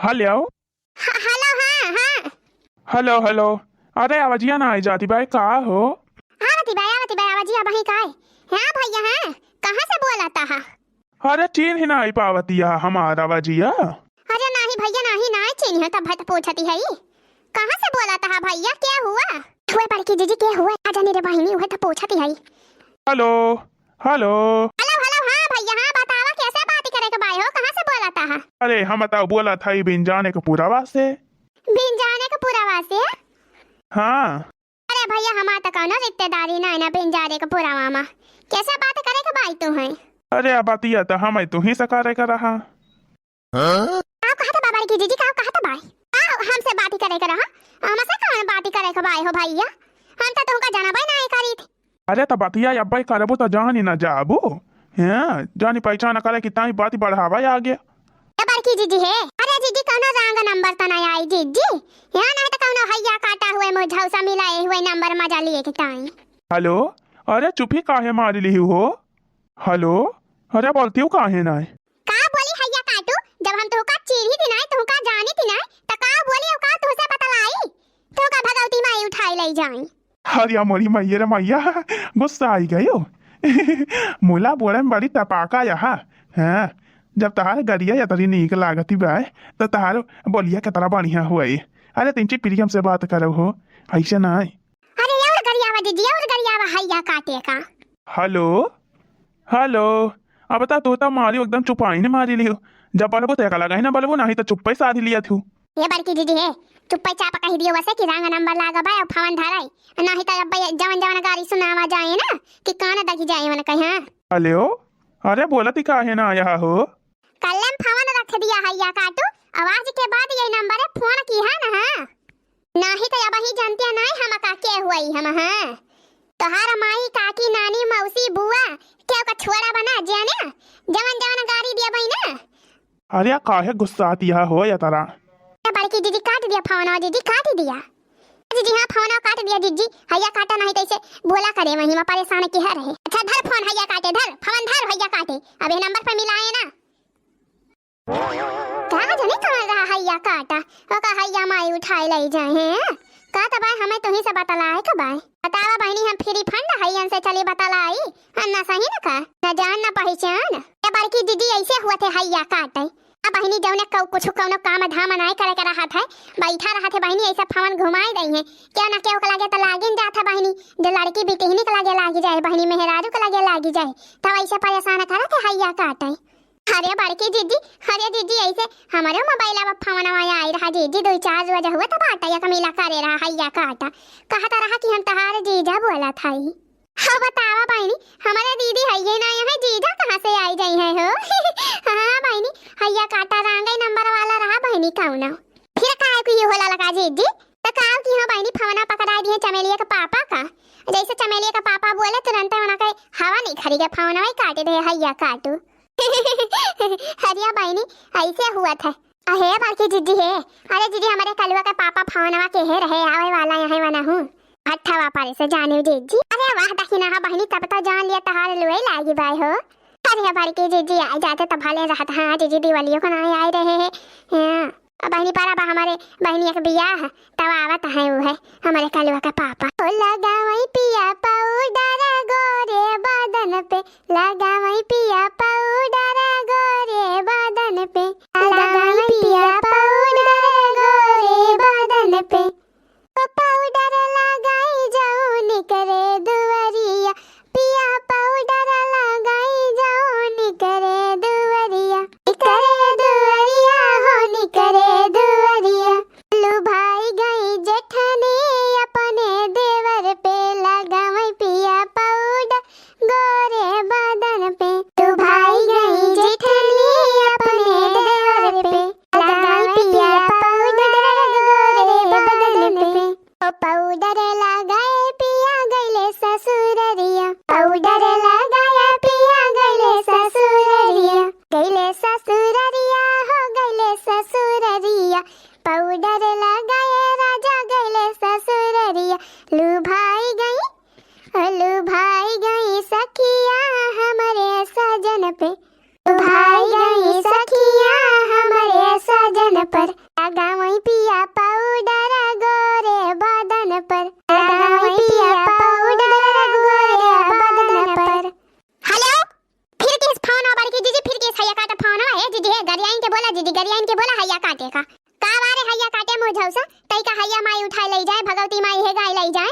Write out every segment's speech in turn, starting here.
Hello hello. हाँ हाँ। Hello hello. अरे आवाजिया ना आई जाती भाई का हो? आवती भाई आवाजिया भाई का है? हाँ भैया हाँ, कहाँ से बोला था? अरे चीन ही ना आई पावतिया हमारा आवाजिया। अरे नहीं भैया नहीं ना चीनी है, तब भाई तो पूछती है कहाँ से बोला था भैया, क्या हुआ? हुए बड़की जीजी क्या हुआ? आजा मेरे बहिनी हुए तो पूछती है। Hello hello. Hello hello. हाँ भैया हाँ, बतावा कैसे बात करे के भाई हो, कहाँ से बोला था? अरे हम बताओ बोला था ही बिन जाने को पूरा वास्ते। बिन जाने का पूरा वासे? हाँ। अरे भैया हमारा तो कौनो रिश्तेदारी ना है ना बिन जाने का पूरा मामा, कैसे बात करे के भाई तू है? अरे अब बातिया तो हम तू ही सकारे का रहा। आप कहा था बाबा की जीजी का, कहा था भाई हमसे बात करे के रहा? हमसे कौन बात करे के भाई हो भैया, हम तो तुमका जाना भाई ना करी थी। अरे तो बातिया अब भाई करबो तो जानी ना जाबो। हाँ जानी पहचान करे कि ताई बात बढ़ावा आगे। बड़की जीजी है? अरे जीजी कौनो रंग नंबर तो नहीं आई जीजी, यहाँ नहीं तो कौनो हैया काटा हुए मुझौसा मिलाए हुए नंबर मजा लिए के ताई। हेलो। अरे चुपी काहे मारी ली हो? हेलो। अरे बोलती हूँ काहे ना का बोली हैया काटू, जब हम तुका चीर ही दिनाई तुका जानी दिनाई त का बोली का तुसे बतलाई, तुका भगवती माई उठाई ले जाई। अरे मोरी मैया रे मैया गुस्सा आई गई हो। मुला बोले में बड़ी तपाका यहाँ। हाँ जब तहार गरिया या तरी नीक लागती बा तो तहार बोलिया के तरह बढ़िया हुई। अरे तिंची प्रियम से बात करो हो, ऐसे ना। अरे और गरियावा जीजी और गरियावा हैया काटे का। Hello hello. अब बता तू तो मारी एकदम चुपाई ने मारी लियो। जब बोलबो तो लगा ही ना बोलबो नहीं तो चुप्पे साधी लिया थू। ये बड़की दीदी है चुप्पा चापा कही दियो वैसे कि रंग नंबर लागा भाई और फवन धराई, नहीं तो अब जवन जवन गाड़ी सुनावा जाए ना कि कान दगी जाए मन कहीं। हां हेलो। अरे बोलती काहे ना आया हो? कलम फवन रख दिया हैया काटू, आवाज के बाद ये नंबर है फोन की है ना। हां नहीं तो अब ही जानते नहीं हम का के हुई हम। हां तोहार माई काकी नानी मौसी बुआ क्या का छोरा बना जाने जवन जवन गाड़ी दिया भाई ना। अरे काहे गुस्सा आतिया हो या तारा? बड़की दीदी काट दिया फोन, दीदी काट दिया जीजी। हाँ फोन काट दिया जीजी, हैया काटा नहीं तो इसे बोला करे वहीं में परेशान की है रहे। अच्छा धर फोन हैया काटे, धर फोन धर हैया काटे, अब ये नंबर पे मिलाए ना। क्या जाने कहाँ रहा हैया काटा और का हैया माई उठाई ले जाए हैं का तो भाई हमें तो ही से बतलाए का भाई बतावा बहनी, हम फ्री फंड हैयन से चली बतलाई अन्ना सही ना का न जान ना पहचान। ये बड़की दीदी ऐसे हुआ थे हैया काटे बहनी जौने कुछ कौनो काम धाम नहीं करे के रहा था, बैठा रहा थे बहनी ऐसा फवन घुमाई रही है क्यों ना क्यों के लगे तो लागिन जाता बहनी, जो लड़की बिटिहनी के लगे लागी जाए बहनी मेहरारू के लगे लागी जाए तब ऐसे परेशान करा थे हैया काटे। अरे बड़की जीजी, अरे जीजी ऐसे हमारे मोबाइल अब फवन आई रहा जीजी, 2-4 बजे हुआ तब आटा या कमीला करे रहा हैया काटा, कहता रहा कि हम तहार जीजा बोला था ही। हाँ बतावा बहनी हमारे दीदी हैया ना है जीजा कहाँ से आई गई है हो? हाँ बहनी हैया काटा रंग नंबर वाला रहा बहनी कौन फिर काहे को ये होला लगा जीजी तो काव की। हाँ बहनी फवना पकड़ा दिए चमेलिया के पापा का, जैसे चमेलिया का पापा बोले तुरंत वहां के हवा नहीं खड़ी के फवना वही काटे दे हैया काटू। हरिया बहनी ऐसे हुआ था। अहे बड़की जीजी है, अरे जीजी हमारे कलुआ के पापा फवनवा के है रहे आवे वाला यहाँ बना हूँ अठवा पारे से जाने जीजी। अरे वाह दखिना बहनी तब तो जान लिया तहार लुए लागी बाई हो। अरे बड़की जीजी आ जाते तो भले रहता। हाँ जीजी दिवालियों को नहीं आए रहे हैं। हाँ बहनी पारा हमारे बहनी एक बियाह तब आवत है वो है हमारे कलुआ का पापा। लगावई पिया पाउडर गोरे बदन पे, लगावई पिया पाउडर गोरे बदन पे, लगावई पिया पाउडर गोरे बदन पे, पाउडर लगाई जाओ निकरे दुवरिया, पिया पाउडर लगाई जाओ निकरे दुवरिया, निकरे दुवरिया हो निकरे दुवरिया। लू भाई गई जेठनी अपने देवर पे, लगावई पिया पाउडर गोरे बदन पे, लू भाई गई जेठनी भजन पर लगावई पिया पाउडर गोरे बदन पर लगावई पिया पाउडर गोरे बदन पर। हेलो फिर किस फोन आवर की जीजी फिर किस हैया काटे फोन है जीजी है गरियाइन के बोला जीजी गरियाइन के बोला हैया काटे का बारे हैया काटे मुझौसा तई का हैया माई उठाई लई जाए भगवती माई हे गाय लई जाए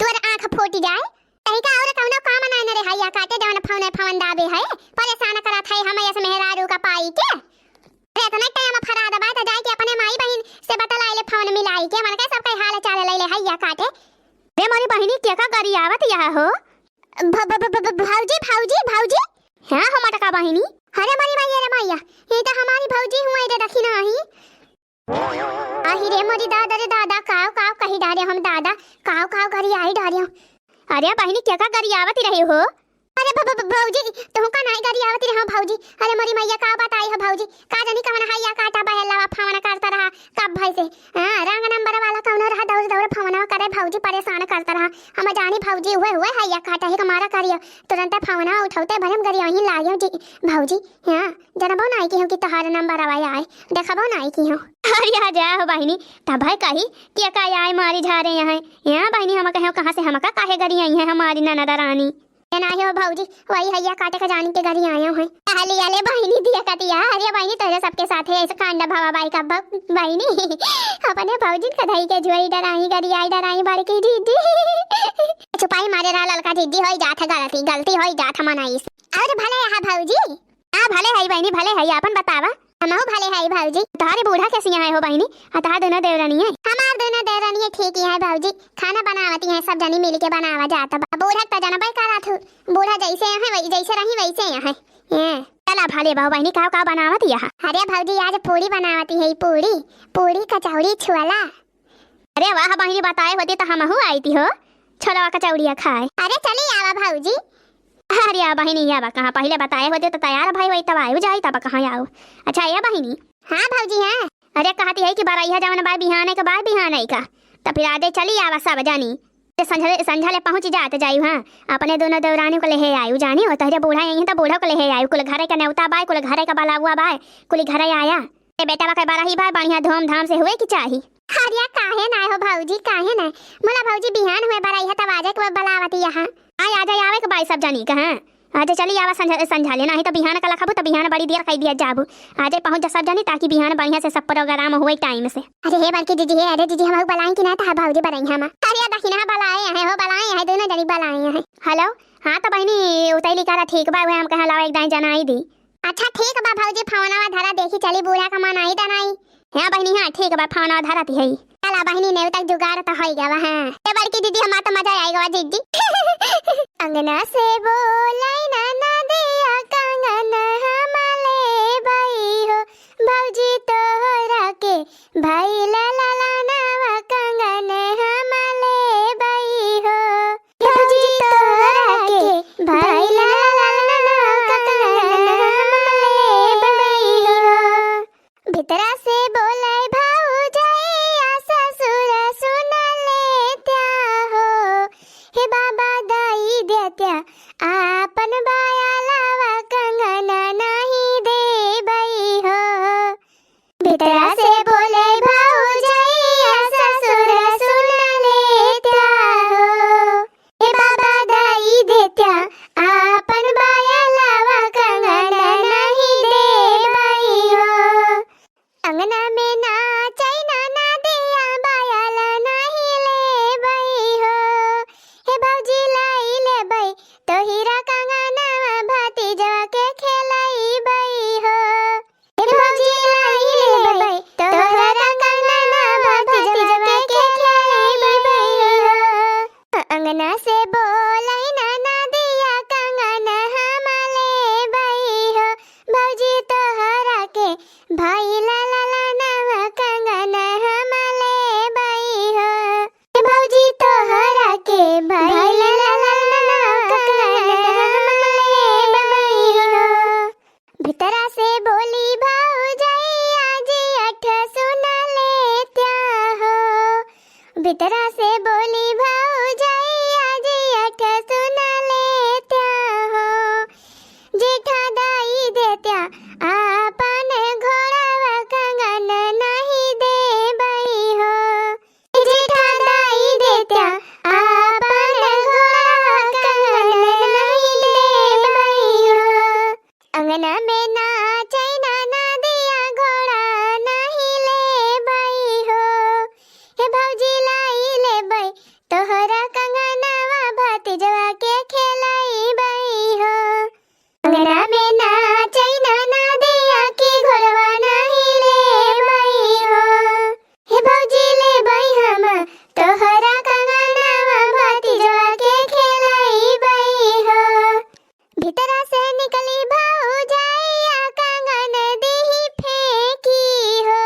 तोर आंख फूटी जाए तई का और कौनो काम ना न रे हैया काटे जवन फोन दाबे है परेशान करत है हम ऐसे मेहरारू का पाई के रे तो नहीं टाइम फरा दबा त जाए के अपने माई बहन से बतलाई ले फोन मिलाई के मन के सब के हाल चाल लई ले हैया काटे रे मोरी बहनी के का करी आवत यह हो भौजी भौजी भौजी हां हम टका बहनी अरे मोरी मैया रे मैया ये तो हमारी भौजी हुई रे देखी नहीं आही रे मोरी दादा रे दादा काव काव कही डारे हम दादा काव काव करी आई डारे अरे बहनी क्या का करी आवती रही हो अरे भौजी तुम का नहीं करी आवती रही भौजी अरे मोरी मैया का बताई है भौजी का जानी कवन हैया काटा बहलावा फवना करता रहा कब भाई से हां रंग नंबर वाला कौन रहा दौड़ दौड़ फवना करे भौजी परेशान करता रहा हम जानी भौजी हुए हैया काटा है हमारा करियो तुरंत फवना उठाते भरम करियो ही लायो जी भौजी हां जरा बनाई की हो कि तोहार नंबर आवा आए देखा बनाई की हो अरे आ जा हो बहनी तब भाई कही कि का आए मारी जा रहे यहाँ बहनी हम कहो कहां से हम का काहे गरी आई है हमारी ननद रानी नहीं हो भौजी वही हैया काटे का जानी के गरी आया हूं आले आले बहनी दिया कतिया अरे बहनी तेरे सबके साथ है ऐसे कांडा भावा बाई का बहनी अपने भौजी कधाई के जुई डराई गरी आई डराई बड़की दीदी छुपाई मारे रा ललका दीदी होई जात गलती होई जात मनाई और भले है भौजी आ भले है बहनी भले है अपन बतावा हमहु भले है भौजी तारे बूढ़ा कैसी है हो बहनी अता दोनों देवरानी है हमार दोनों देवरानी ठीक ही है भौजी खाना बनावती है सब जनी मिल के बनावा जाता बूढ़ा त जाना भाई करा थू बूढ़ा जैसे है वही जैसे रही वैसे है चला भले बाबू बहनी का बनावती है अरे भौजी आज पूरी बनावती है पूरी पूरी कचौड़ी छुआला अरे वाह बहनी बताए होती तो हमहु आई थी हो छोला कचौड़िया खाए अरे चली आवा भौजी अरे आ बहनी या कहाँ पहले बताए होते तो तैयार भाई वही तब आयु जाई तब कहाँ आओ अच्छा ये बहनी हाँ भौजी हाँ अरे कहती है कि बरैया जवन बा बिहाने के बाद बिहाने का तो फिर आधे चली आवा सब जानी संझा ले पहुंच जाते जायु हाँ अपने दोनों दौरानी को ले आयु जानी हो तहरे बूढ़ा यही तो बूढ़ा को ले आयु कुल घरे का नेवता बाय कुल घरे का बलागुआ बाय कुल घरे आया बेटा बा बड़ा ही बाय बढ़िया धूमधाम से हुए कि चाही हरिया काहे ना हो भौजी काहे ना मोला भौजी बिहान हुए बरैया तब आजे के बलावती यहाँ आ जाए आवे के बाई सब जानी कहां आजे चली आवा संझा ले नहीं तो बिहान का लखबू तो बिहान बड़ी देर कह दिया जाबू आजे पहुंच जा सब जानी ताकि बिहान बढ़िया से सब प्रोग्राम होए टाइम से अरे हे बल्कि दीदी हे अरे दीदी हम बलाएं कि ना था भौजी बरैया हम अरे दखिना बलाए है हो बलाए है दोनों जनी बलाए है हेलो हां तो बहनी उतैली करा ठीक बा हम कहां लावे एक दाई जनाई दी अच्छा ठीक बा भौजी फोनवा धरा देखी चली बूढ़ा का मन आई दनाई हां बहनी हां ठीक बा फोनवा धराती है चला बहनी ने तक जुगाड़ तो होई गवा हां ए बड़की दीदी हमा तो मजा आएगा दीदी अंगना से बोलाई ना दिया कंगन हमले भाई हो भौजी तोहरा के भाई ला ला ला नावा कंगन हमले भाई हो भौजी तोहरा के भाई ला ला ला नावा कंगन हमले भाई हो भीतरा से बोलाई भाऊजैया ससुर सुन लेत्या हो हे बाबा दाई देत्या आपन बाया लावा कंगन नहीं दे बई हो भीतरा से बोले भाऊजैया ससुर सुन लेत्या हो हे बाबा दाई देत्या आपन बाया लावा कंगन नहीं दे बई हो अंगना में नाचै ना दिया बायल नहीं ले बई हो हे भौजी लाई ले बई तो हीरा कंगना भतीजा के खेलाई बई हो हे भौजी लाई ले बई तो हीरा कंगना भतीजा के खेलाई बई हो अंगना से बोलाई ना दिया कंगन हमले बई हो भौजी तोहरा के भाई ला ला ला नावा कंगन हमले बई हो हे भौजी तोहरा के भाई ला ला ला नावा कंगन हमले बई हो भीतरा से बोली भाऊजैया जी अठ सुन लेत्या हो भीतरा से बोली भाऊजैया जी अठ सुन लेत्या हो जेठा दाई देत्या आपन घोड़ावा कंगन ना चैना ना दिया घोड़ा नहीं ले भाई हो हे भौजी लाई ले भाई तोहरा कंगनवा भतीजवा के खेलाई भाई हो अंगना में ना चैना ना दिया की घोड़वा नहीं ले भाई हो हे भौजी ले भाई हम तोहरा कंगनवा भतीजवा के खेलाई भाई हो भीतरा से निकली भौजाइया कंगन देही फेंकी हो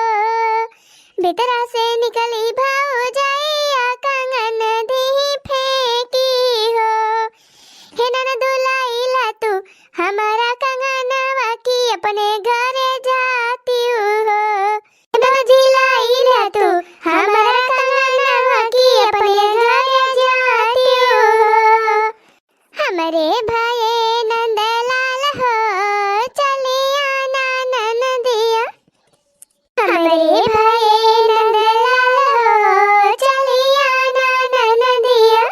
भीतरा से निकली भौजाइया कंगन देही फेंकी हो हे ननद लाइला तू हमारा कंगनवा की अपने घरे जाती हो ननद लाइला तू हमारा कंगनवा की अपने घरे जाती हो हमारे भाई नंदलाल हो चलिया ना ननदिया हमारे भाई नंदलाल हो चलिया ना ननदिया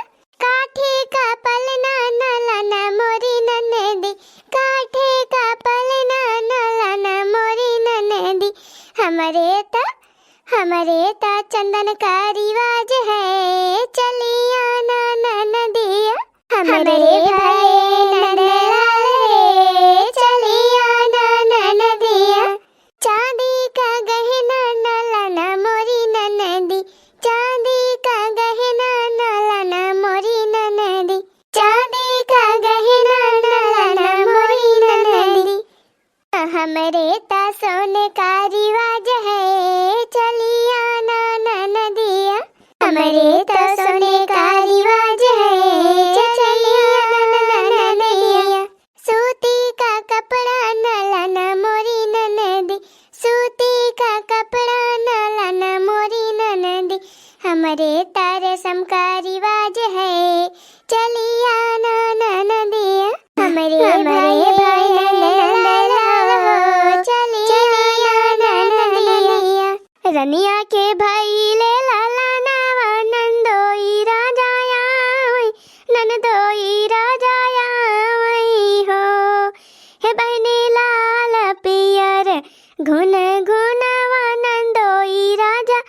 काठे का पलना नलना मोरी ननदी काठे का पलना नलना मोरी ननदी हमारे ता चंदन का रिवाज है चलिया ना ननदिया हमारे भाई नंदलाल रे चलिया ना ननदिया चांदी का गहना नलना मोरी ननदी चांदी का गहना नलना मोरी ननदी चांदी का गहना नलना मोरी ननदी हमारे ता सोने का रिवाज है चलिया ना ननदिया हमारे ता सोने का रिवाज है चलिया ना ननदिया सूती का कपड़ा नलना मोरी ननदी सूती का कपड़ा नलना मोरी ननदी हमारे ता रेशम का रिवाज है चलिया ना ननदिया हमारे भाई नंदलाल हो चलिया ना ननदिया रनिया के भाई ले लाला नावा नंदोई राजाया नंदोई राजाया हो हे बहनी लाल पियर घुन घुनावा नंदोई राजा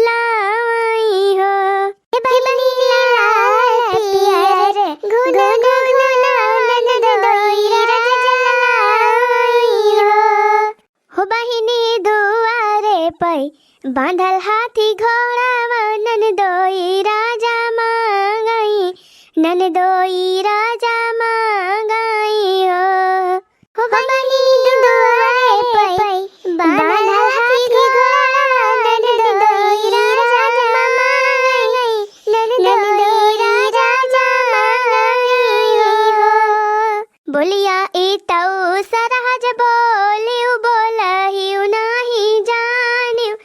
लाई हो हे बहनी लाल पियर घुन घुनावा नंदोई राजा लाई हो बहनी दुआरे पई बांधल हाथी घोड़ा ननदोई राजा मांगई ननदोई राजा मांगई हो बहनी दुआरे पई बांधल हाथी घोड़ा ननदोई राजा मांगई ननदोई राजा मांगई हो बोलिया ई तऊ सरहज बोलियो बोलहिउ नाही जानियो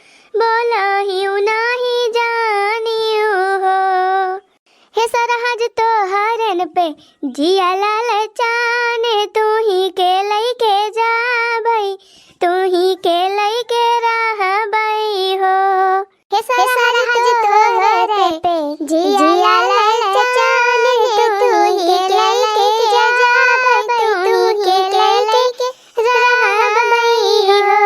बोलहिउ नाही जानियो हो हे सरहज तो हरन पे जिया लाल चाने तू ही के लइके जा भई तू ही के लइके रह भई हो हे सरहज तो हरन पे जिया लाल चाने तू ही के लइके जा भई तू ही के लइके रह भई हो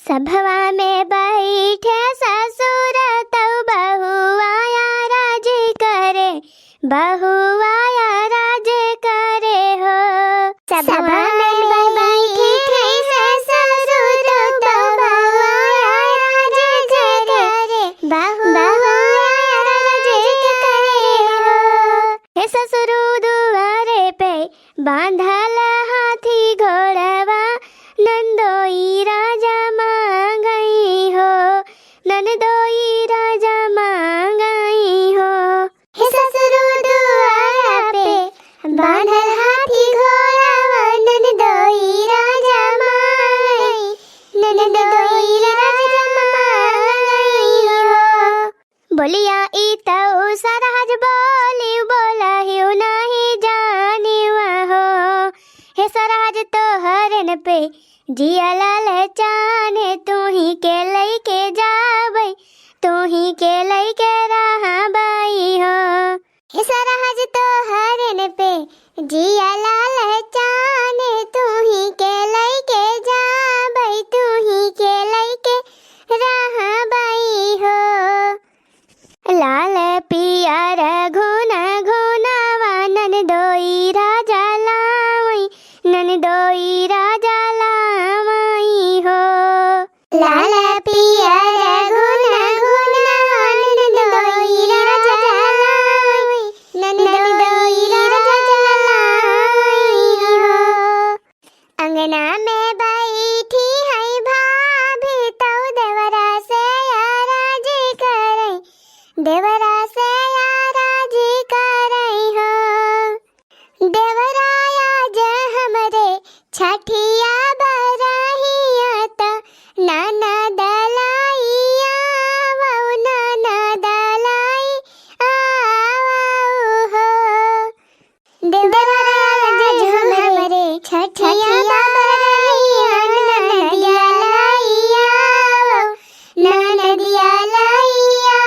सभवा में बैठे ससुर तऊ बहुआया राज करे बहुआया राज करे हो सभवा में बैठे ससुर तऊ बहुआया राज करे बहुआया राज करे हो हे ससुर दुआरे पे बांधल हाथी घोड़वा नंदोई राजा मांगई हो ननदोई राजा मांगई हो हे ससुर दुआरा पे बांधल हाथी घोड़ा ननदोई राजा मांगई ननदोई राजा मांगई हो बोलिया ई तऊ सरहज बोलहिउ नाही जानियो हो हे सरहज तो हरन पे जिया लाल चाने तू ही के लइके जाबई तू ही के लइके रहबई हो हे सरहज तो हरन पे जिया लाल चाने तू ही के लइके लाल पियर गुन गुन नंद दोई राजा लाई नंद दोई राजा लाई हो अंगना में बैठी है भाभी तो देवरा से याराज करे देवरा से याराज करे हो देवराया जे हमरे छठिया बरहिया त नाना दलाइया वौ नाना दलाई आओ हो देवराया जे हमरे छठिया बरहिया नदिया लाइया वौ नदिया लाइया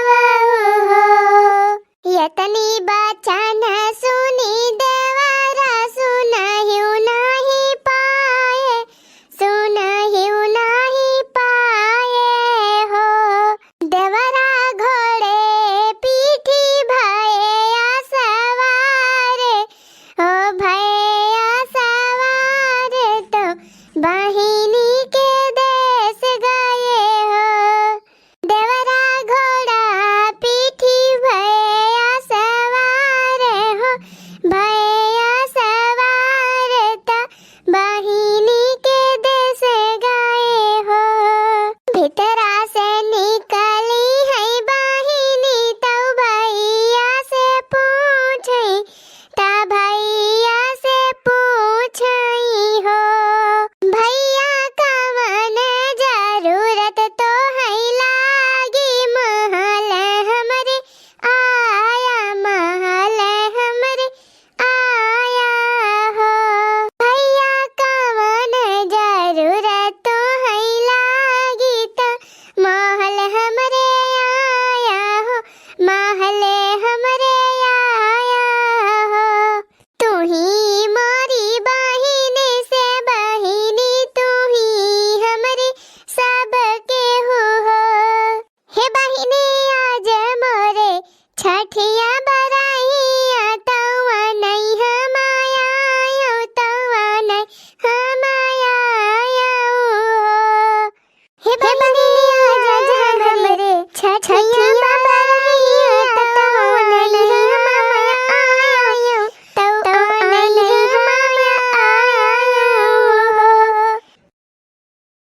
हो यतनी बचन सुनी देवरा सुनहिउ नहीं पाए सुनहिउ नहीं पाए हो देवरा घोड़े पीठी भैया सवारे हो भैया सवारे तो बहिनी के